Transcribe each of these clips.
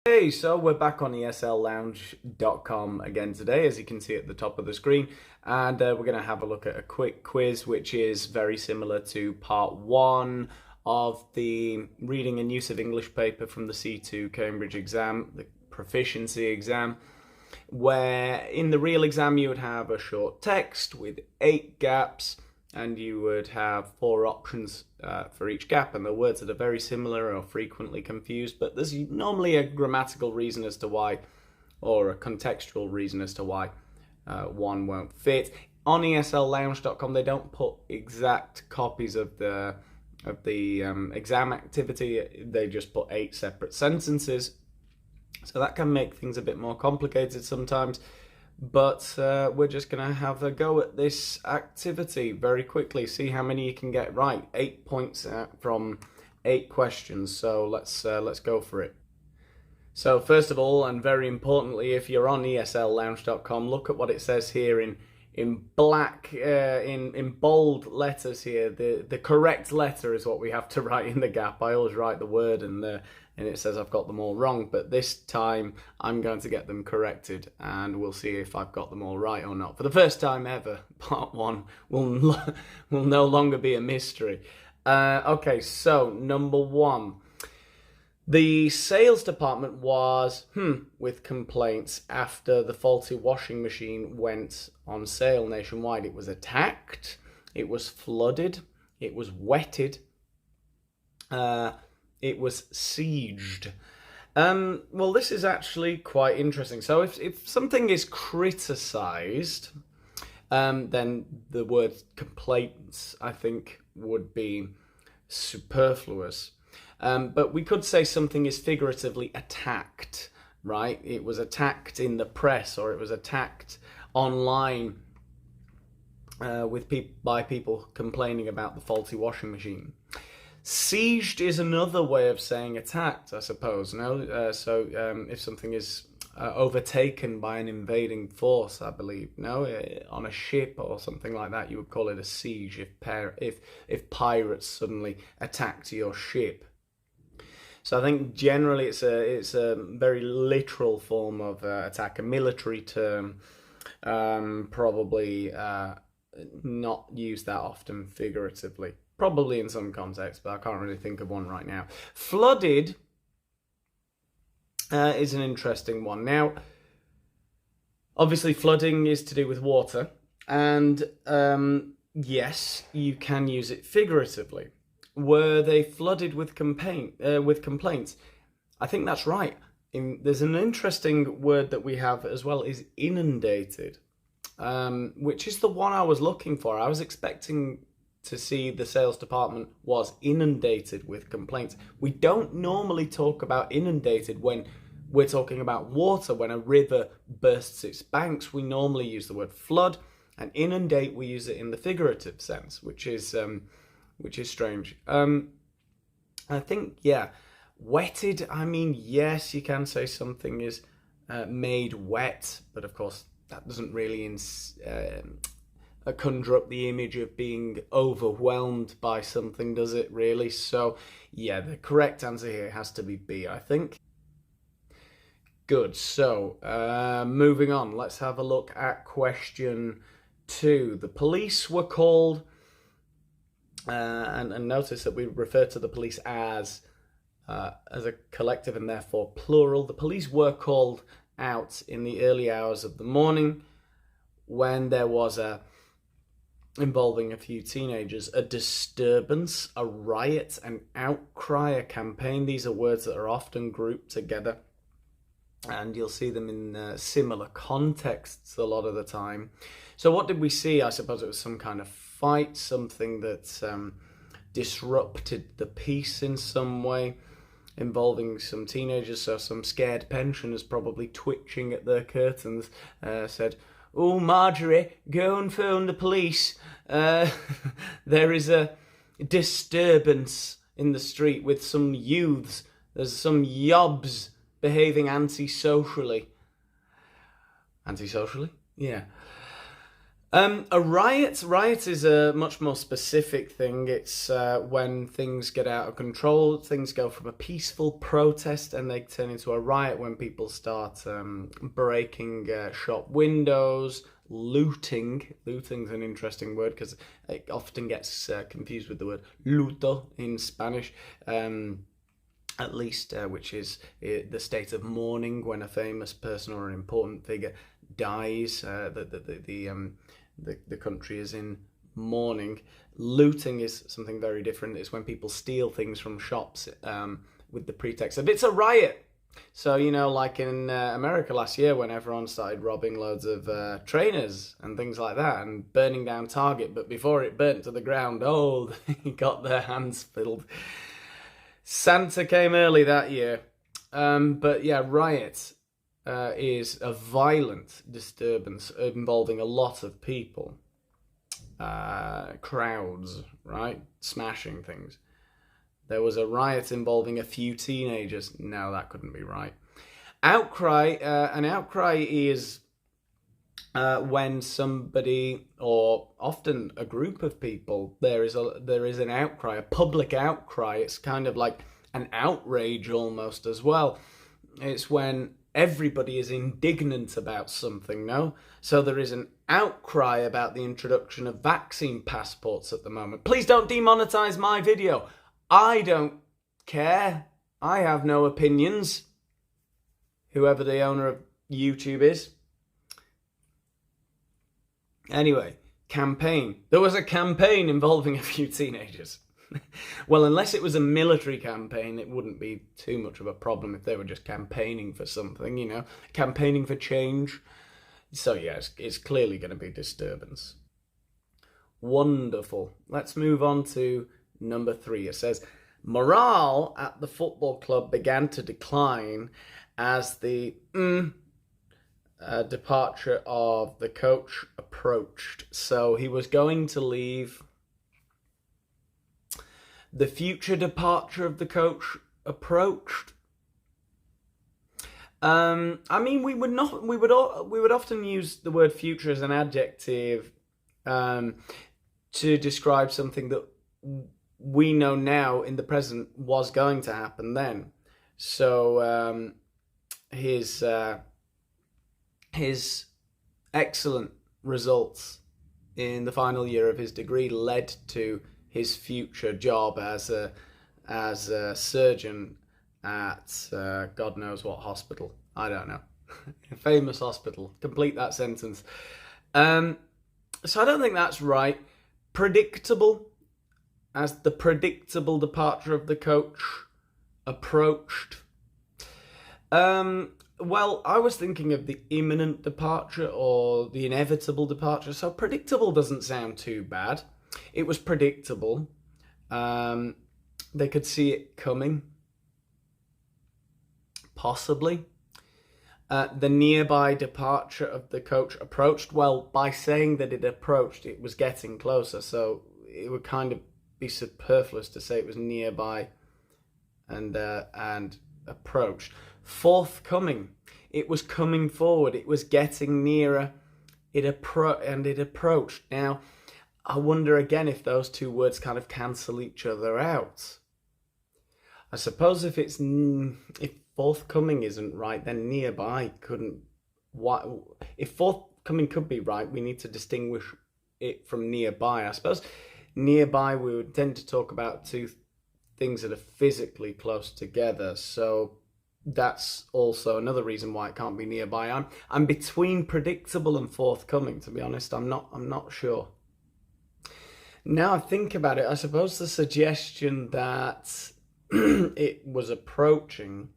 Hey, so we're back on eslloungecom again today, as you can see at the top of the screen, and we're going to have a look at a quick quiz which is very similar to part one of the reading and use of English paper from the C2 Cambridge exam, the Proficiency exam, where in the real exam you would have a short text with 8 gaps, and you would have 4 options for each gap, and the words that are very similar or frequently confused, but there's normally a grammatical reason as to why, or a contextual reason as to why one won't fit. On esllounge.com they don't put exact copies of the exam activity, they just put 8 separate sentences, so that can make things a bit more complicated sometimes. But we're just going to have a go at this activity very quickly, see how many you can get right. 8 points from 8 questions, so let's go for it. So first of all, and very importantly, if you're on esllounge.com, look at what it says here in black, in bold letters here. The correct letter is what we have to write in the gap. I always write the word and it says I've got them all wrong, but this time I'm going to get them corrected, and we'll see if I've got them all right or not. For the first time ever, part one will no longer be a mystery. Okay, so number 1. The sales department was with complaints after the faulty washing machine went on sale nationwide. It was attacked, it was flooded, it was wetted, it was sieged. Well, this is actually quite interesting. So if something is criticised, then the word complaints, I think, would be superfluous. But we could say something is figuratively attacked, right? It was attacked in the press, or it was attacked online by people complaining about the faulty washing machine. Sieged is another way of saying attacked, I suppose. No, if something is overtaken by an invading force, I believe, on a ship or something like that, you would call it a siege. If pirates suddenly attacked your ship. So I think generally it's a very literal form of attack, a military term, probably not used that often figuratively. Probably in some contexts, but I can't really think of one right now. Flooded is an interesting one. Now, obviously flooding is to do with water, and yes, you can use it figuratively. Were they flooded with complaints? I think that's right. There's an interesting word that we have as well, is inundated, which is the one I was looking for. I was expecting to see the sales department was inundated with complaints. We don't normally talk about inundated when we're talking about water. When a river bursts its banks, we normally use the word flood, and inundate we use it in the figurative sense, which is strange. I think, yeah, wetted, I mean, yes, you can say something is made wet, but of course that doesn't really conjure up the image of being overwhelmed by something, does it really? So yeah, the correct answer here has to be B, I think. Good, so moving on, let's have a look at question 2. The police were called, and notice that we refer to the police as a collective and therefore plural. The police were called out in the early hours of the morning when there was involving a few teenagers, a disturbance, a riot, an outcry, a campaign. These are words that are often grouped together, and you'll see them in similar contexts a lot of the time. So what did we see? I suppose it was some kind of fight, something that disrupted the peace in some way, involving some teenagers. So some scared pensioners, probably twitching at their curtains, said, "Oh, Marjorie, go and phone the police. There is a disturbance in the street with some youths. There's some yobs behaving antisocially." Antisocially? Yeah. A riot is a much more specific thing. It's when things get out of control. Things go from a peaceful protest and they turn into a riot when people start breaking shop windows, looting. Looting's an interesting word because it often gets confused with the word luto in Spanish. At least, which is the state of mourning when a famous person or an important figure dies. The country is in mourning. Looting is something very different. It's when people steal things from shops with the pretext of it's a riot. So, you know, like in America last year when everyone started robbing loads of trainers and things like that and burning down Target, but before it burnt to the ground, they got their hands filled. Santa came early that year. But yeah, riot is a violent disturbance involving a lot of people. Crowds, right? Smashing things. There was a riot involving a few teenagers. No, that couldn't be right. Outcry. An outcry is when somebody, or often a group of people, there is an outcry, a public outcry. It's kind of like an outrage almost as well. It's when everybody is indignant about something, no? So there is an outcry about the introduction of vaccine passports at the moment. Please don't demonetize my video. I don't care. I have no opinions. Whoever the owner of YouTube is. Anyway, campaign. There was a campaign involving a few teenagers. Well, unless it was a military campaign, it wouldn't be too much of a problem if they were just campaigning for something, you know, campaigning for change. So yeah, it's clearly going to be disturbance. Wonderful. Let's move on to number 3. It says, morale at the football club began to decline as the departure of the coach approached. So he was going to leave. The future departure of the coach approached. I mean, we would often use the word future as an adjective to describe something that we know now in the present was going to happen then. So his excellent results in the final year of his degree led to his future job as a surgeon at God knows what hospital. I don't know. A famous hospital. Complete that sentence. So I don't think that's right. Predictable, as the predictable departure of the coach approached. Well, I was thinking of the imminent departure or the inevitable departure. So predictable doesn't sound too bad. It was predictable. They could see it coming. Possibly. The nearby departure of the coach approached. Well, by saying that it approached, it was getting closer. So it would kind of be superfluous to say it was nearby and approached. Forthcoming. It was coming forward. It was getting nearer. It approached. Now, I wonder again if those two words kind of cancel each other out. I suppose if forthcoming isn't right, then nearby couldn't. If forthcoming could be right, we need to distinguish it from nearby. I suppose nearby we would tend to talk about two things that are physically close together. So that's also another reason why it can't be nearby. I'm between predictable and forthcoming, to be honest. I'm not sure. Now I think about it, I suppose the suggestion that it was approaching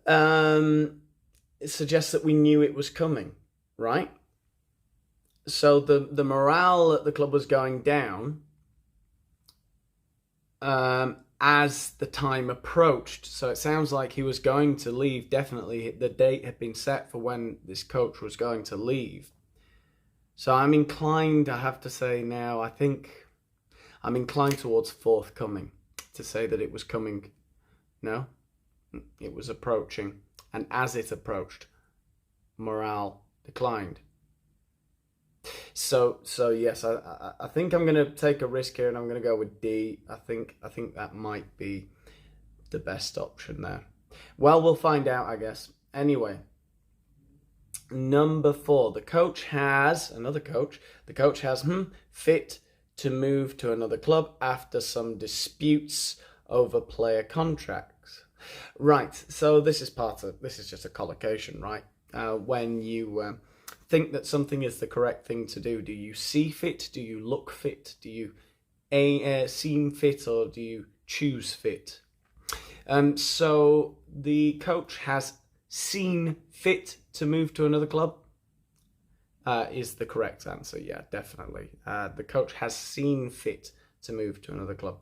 it suggests that we knew it was coming, right? So the morale at the club was going down as the time approached. So it sounds like he was going to leave. Definitely the date had been set for when this coach was going to leave. So I'm inclined, I have to say now, I think I'm inclined towards forthcoming, to say that it was coming. No, it was approaching. And as it approached, morale declined. So yes, I think I'm going to take a risk here, and I'm going to go with D. I think that might be the best option there. Well, we'll find out, I guess. Anyway, number 4, the coach has fit to move to another club after some disputes over player contracts. Right, so this is just a collocation, right? When you think that something is the correct thing to do, do you see fit? Do you look fit? Do you seem fit, or do you choose fit? So the coach has seen fit to move to another club is the correct answer. Yeah, definitely. The coach has seen fit to move to another club.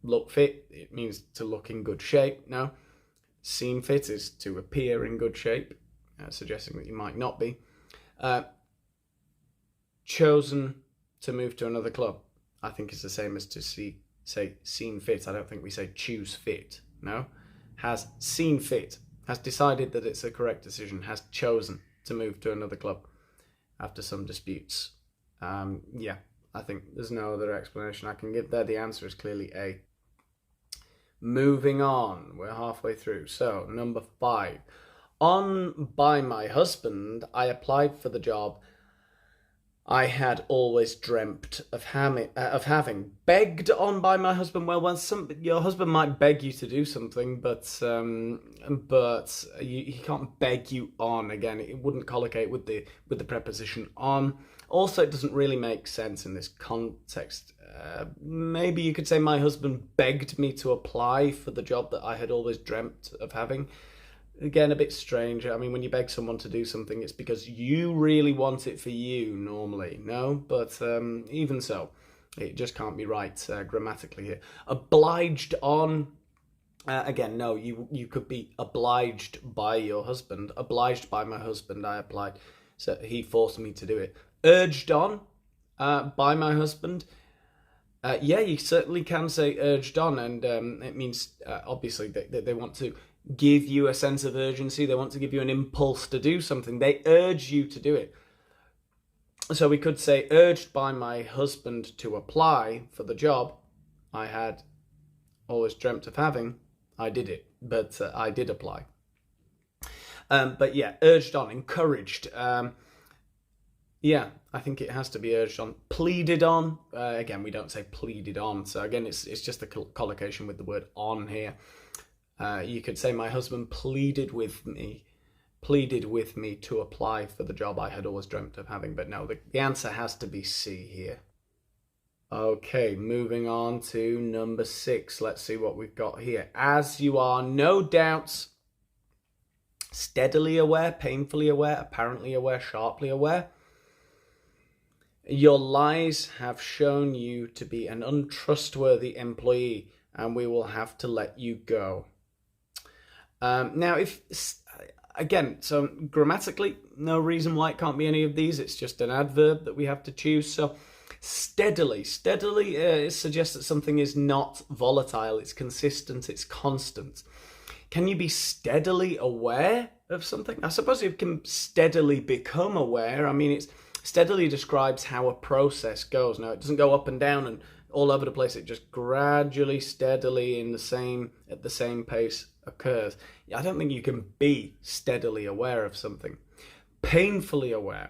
Look fit, it means to look in good shape. No, seen fit is to appear in good shape, suggesting that you might not be. Chosen to move to another club, I think is the same as to say seen fit. I don't think we say choose fit. No, has seen fit, has decided that it's a correct decision, has chosen to move to another club after some disputes. Yeah, I think there's no other explanation I can give there. The answer is clearly A. Moving on, we're halfway through. So, number 5. By my husband, I applied for the job I had always dreamt of having. Begged on by my husband. Well, your husband might beg you to do something, but he can't beg you on. Again, it wouldn't collocate with the preposition on. Also, it doesn't really make sense in this context. Maybe you could say my husband begged me to apply for the job that I had always dreamt of having. Again, a bit strange. I mean, when you beg someone to do something, it's because you really want it for you, normally, no? But even so, it just can't be right grammatically here. Obliged on, again, no, you could be obliged by your husband. Obliged by my husband, I applied. So he forced me to do it. Urged on by my husband. Yeah, you certainly can say urged on, and it means, obviously, they want to give you a sense of urgency. They want to give you an impulse to do something. They urge you to do it. So we could say, urged by my husband to apply for the job I had always dreamt of having, I did it. But I did apply. But yeah, urged on, encouraged. Yeah, I think it has to be urged on. Pleaded on. Again, we don't say pleaded on. So again, it's just a collocation with the word on here. You could say my husband pleaded with me to apply for the job I had always dreamt of having. But no, the answer has to be C here. Okay, moving on to number 6. Let's see what we've got here. As you are no doubt steadily aware, painfully aware, apparently aware, sharply aware, your lies have shown you to be an untrustworthy employee, and we will have to let you go. Now, so grammatically, no reason why it can't be any of these. It's just an adverb that we have to choose. So steadily suggests that something is not volatile. It's consistent. It's constant. Can you be steadily aware of something? I suppose you can steadily become aware. I mean, it's steadily describes how a process goes. Now, it doesn't go up and down and all over the place. It just gradually, steadily, at the same pace occurs. I don't think you can be steadily aware of something. Painfully aware.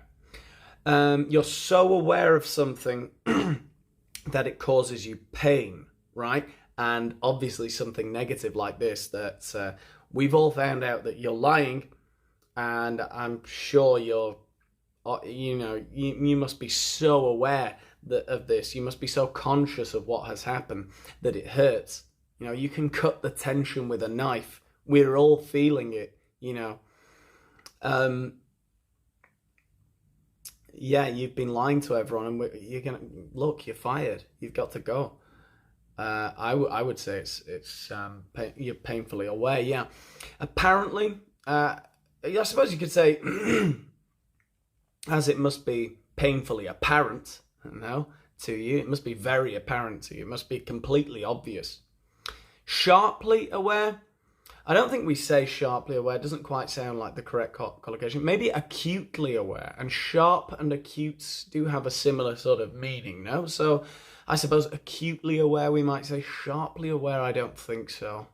You're so aware of something that it causes you pain, right? And obviously something negative like this, that we've all found out that you're lying, and I'm sure you must be so aware of this. You must be so conscious of what has happened that it hurts. You can cut the tension with a knife. We're all feeling it, Yeah, you've been lying to everyone, and you're fired. You've got to go. I would say you're painfully aware. Yeah, apparently, I suppose you could say, as it must be painfully apparent, to you. It must be very apparent to you. It must be completely obvious. Sharply aware. I don't think we say sharply aware. It doesn't quite sound like the correct collocation. Maybe acutely aware. And sharp and acute do have a similar sort of meaning, no? So I suppose acutely aware, we might say. Sharply aware, I don't think so.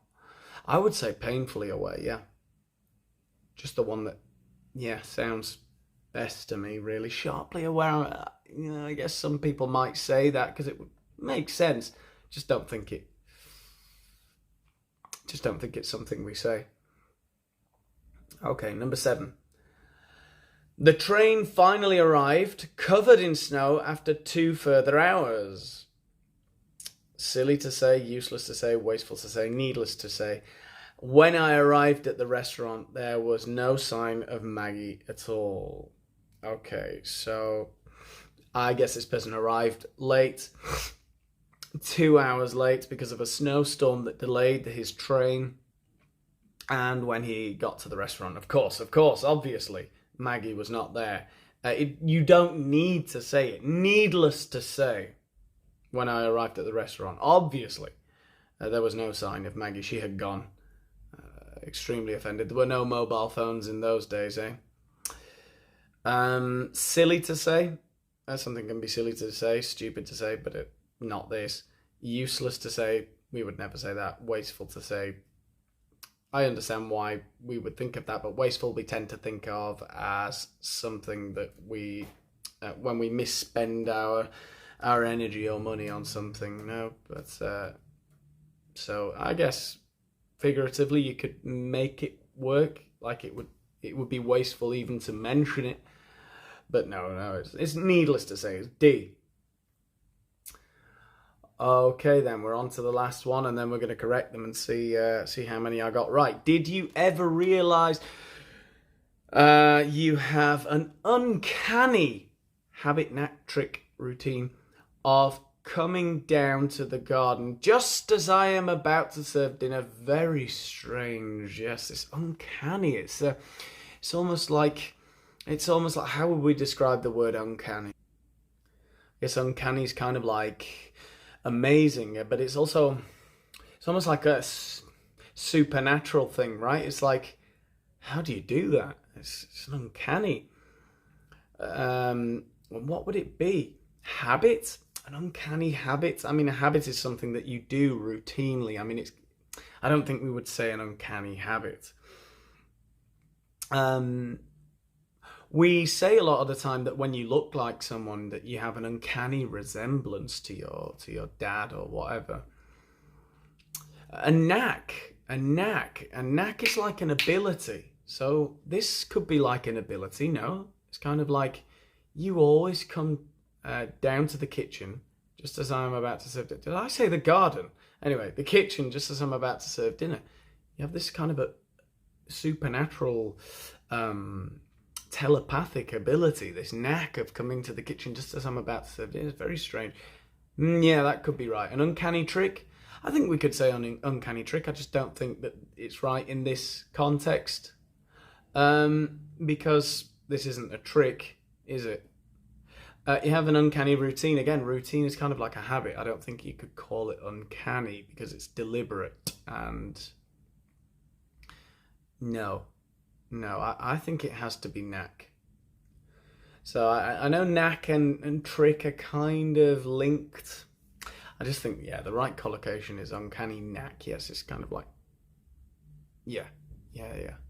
I would say painfully aware, yeah. Just the one that, yeah, sounds best to me, really. Sharply aware, you know, I guess some people might say that because it would make sense. Just don't think it's something we say. Okay, number 7. The train finally arrived, covered in snow, after 2 further hours. Silly to say, useless to say, wasteful to say, needless to say. When I arrived at the restaurant, there was no sign of Maggie at all. Okay, so I guess this person arrived late, 2 hours late because of a snowstorm that delayed his train. And when he got to the restaurant, of course, obviously, Maggie was not there. You don't need to say it. Needless to say, when I arrived at the restaurant, obviously, there was no sign of Maggie. She had gone. Extremely offended. There were no mobile phones in those days, eh? Silly to say. Something can be silly to say, stupid to say, but not this. Useless to say. We would never say that. Wasteful to say. I understand why we would think of that, but wasteful we tend to think of as something that we, when we misspend our energy or money on something. No, but so I guess figuratively you could make it work. Like it would be wasteful even to mention it. But no, it's needless to say. It's D. Okay, then we're on to the last one, and then we're going to correct them and see how many I got right. Did you ever realize you have an uncanny habit, knack, trick, routine of coming down to the garden just as I am about to serve dinner? Very strange. Yes, it's uncanny. It's almost like how would we describe the word uncanny? Yes, uncanny is kind of like amazing, but it's almost like a supernatural thing, right? It's like, how do you do that? It's an uncanny. What would it be? Habit? An uncanny habit? I mean, a habit is something that you do routinely. I mean, I don't think we would say an uncanny habit. We say a lot of the time that when you look like someone that you have an uncanny resemblance to your dad or whatever. A knack is like an ability. So this could be like an ability. No, it's kind of like you always come down to the kitchen just as I'm about to serve dinner. Did I say the garden? Anyway, the kitchen just as I'm about to serve dinner. You have this kind of a supernatural telepathic ability, this knack of coming to the kitchen just as I'm about to serve dinner. It's very strange. Yeah, that could be right. An uncanny trick? I think we could say an uncanny trick. I just don't think that it's right in this context. Because this isn't a trick, is it? You have an uncanny routine. Again, routine is kind of like a habit. I don't think you could call it uncanny because it's deliberate and... No, I think it has to be knack. So I know knack and trick are kind of linked. I just think, yeah, the right collocation is uncanny knack. Yes, it's kind of like, yeah.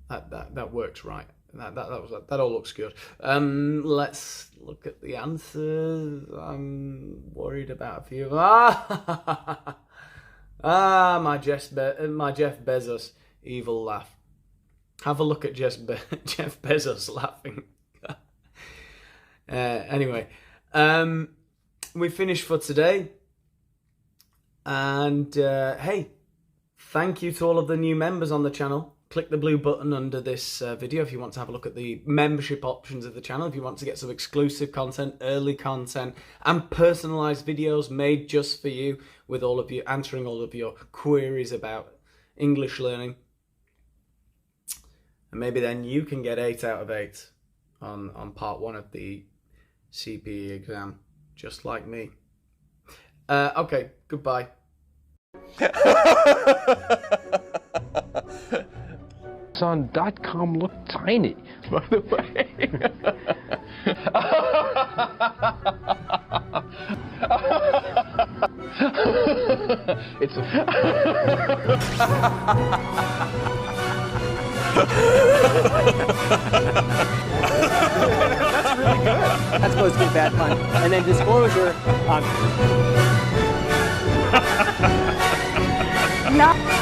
That works right. That all looks good. Let's look at the answers. I'm worried about a few of them. My Jeff Bezos evil laugh. Have a look at Jeff Bezos laughing. Anyway, we finished for today. And hey, thank you to all of the new members on the channel. Click the blue button under this video if you want to have a look at the membership options of the channel. If you want to get some exclusive content, early content, and personalized videos made just for you, with all of you answering all of your queries about English learning. And maybe then you can get 8 out of 8 on part 1 of the CPE exam, just like me. Okay, goodbye. Amazon.com looked tiny, by the way. It's That's really good. That's supposed to be a bad pun. And then disclosure. No.